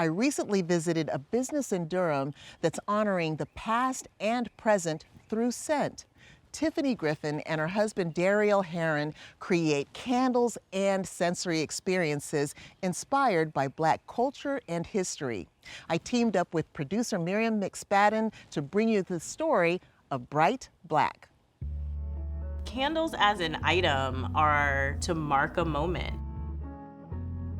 I recently visited a business in Durham that's honoring the past and present through scent. Tiffany Griffin and her husband Dariel Heron create candles and sensory experiences inspired by Black culture and history. I teamed up with producer Miriam McSpadden to bring you the story of Bright Black. Candles as an item are to mark a moment.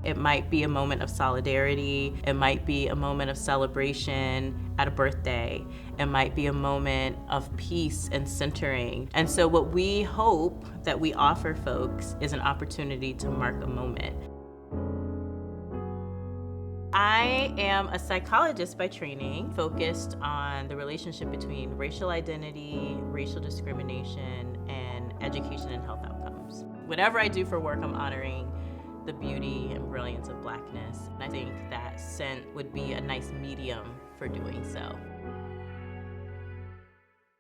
It might be a moment of solidarity. It might be a moment of celebration at a birthday. It might be a moment of peace and centering. And so what we hope that we offer folks is an opportunity to mark a moment. I am a psychologist by training, focused on the relationship between racial identity, racial discrimination, and education and health outcomes. Whatever I do for work, I'm honoring the beauty and brilliance of Blackness. And I think that scent would be a nice medium for doing so.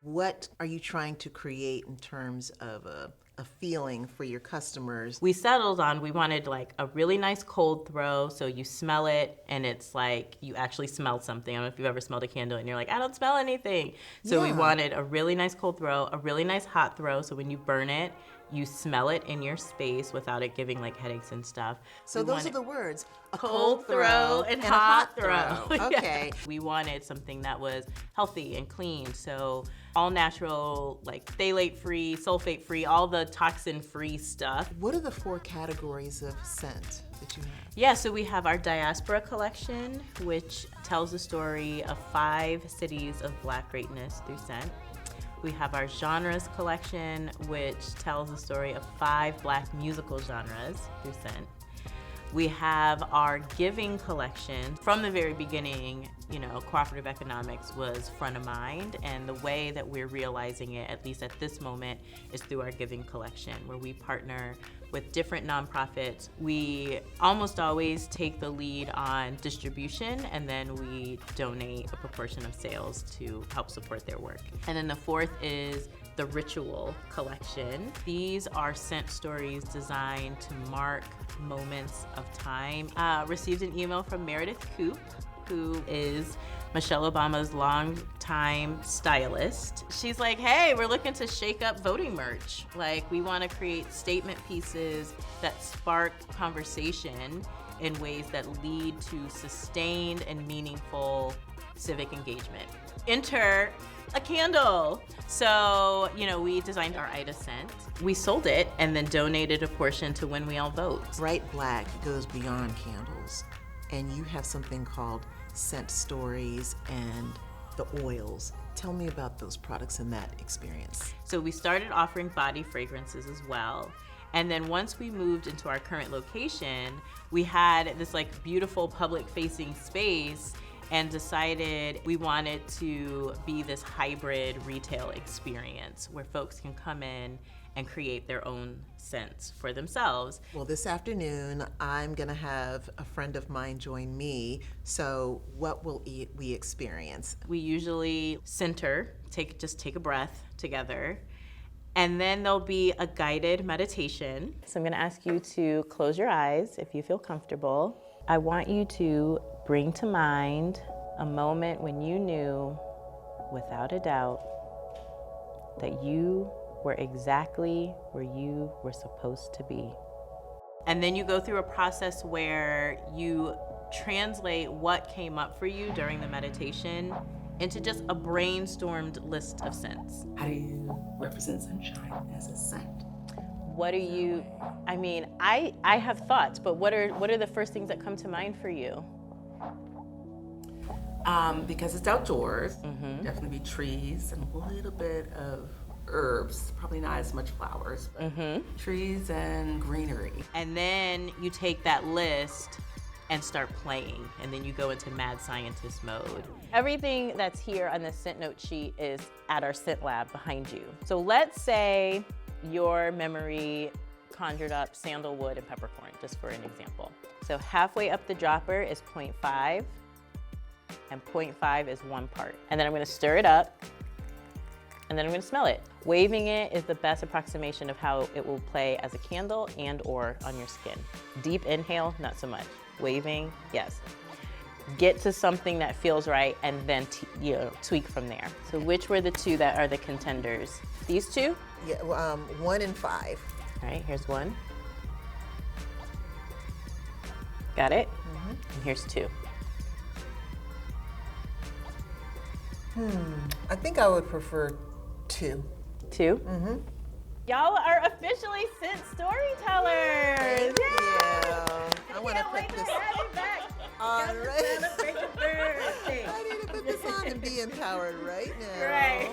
What are you trying to create in terms of a feeling for your customers? We settled on, we wanted like a really nice cold throw, so you smell it and it's like you actually smelled something. I don't know if you've ever smelled a candle and you're like, I don't smell anything. So we wanted a really nice cold throw, a really nice hot throw, so when you burn it, you smell it in your space without it giving like headaches and stuff. So those are the words, a cold throw and a hot throw. Okay. We wanted something that was healthy and clean, so all natural, like phthalate-free, sulfate-free, all the toxin-free stuff. What are the 4 categories of scent that you have? Yeah, so we have our Diaspora collection, which tells the story of 5 cities of Black greatness through scent. We have our Genres collection, which tells the story of 5 Black musical genres through scent. We have our Giving collection. From the very beginning, you know, cooperative economics was front of mind, and the way that we're realizing it, at least at this moment, is through our Giving collection, where we partner with different nonprofits. We almost always take the lead on distribution, and then we donate a proportion of sales to help support their work. And then the 4th is the Ritual collection. These are scent stories designed to mark moments of time. Received an email from Meredith Koop, who is Michelle Obama's longtime stylist. She's like, hey, we're looking to shake up voting merch. Like, we want to create statement pieces that spark conversation in ways that lead to sustained and meaningful civic engagement. Enter a candle. So, you know, we designed our Ida scent. We sold it and then donated a portion to When We All Vote. Bright Black goes beyond candles, and you have something called Scent Stories and the oils. Tell me about those products and that experience. So we started offering body fragrances as well. And then once we moved into our current location, we had this like beautiful public facing space and decided we wanted to be this hybrid retail experience where folks can come in and create their own scents for themselves. Well, this afternoon, I'm gonna have a friend of mine join me, so what will we experience? We usually center, just take a breath together, and then there'll be a guided meditation. So I'm gonna ask you to close your eyes if you feel comfortable. I want you to bring to mind a moment when you knew, without a doubt, that you were exactly where you were supposed to be. And then you go through a process where you translate what came up for you during the meditation into just a brainstormed list of scents. How do you represent sunshine as a scent? What are you, I mean, I have thoughts, but what are the first things that come to mind for you? Because it's outdoors, definitely be trees and a little bit of herbs, probably not as much flowers, but trees and greenery. And then you take that list and start playing, and then you go into mad scientist mode. Everything that's here on the scent note sheet is at our scent lab behind you. So let's say your memory conjured up sandalwood and peppercorn, just for an example. So halfway up the dropper is 0.5, and 0.5 is 1 part. And then I'm gonna stir it up, and then I'm gonna smell it. Waving it is the best approximation of how it will play as a candle and or on your skin. Deep inhale, not so much. Waving, yes. get to something that feels right, and then tweak from there. So which were the two that are the contenders? These two? Yeah, 1 and 5. All right, here's 1. Got it? And here's 2. I think I would prefer 2. 2? Y'all are officially Scent storytellers. Yeah. I want to Can't wait put to this have you back. on Come to right. celebrate your birthday. I need to put this on and be empowered right now. Right.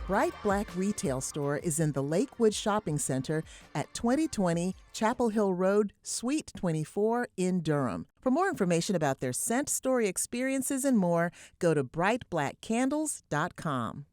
Bright Black Retail Store is in the Lakewood Shopping Center at 2020 Chapel Hill Road, Suite 24 in Durham. For more information about their scent story experiences and more, go to brightblackcandles.com.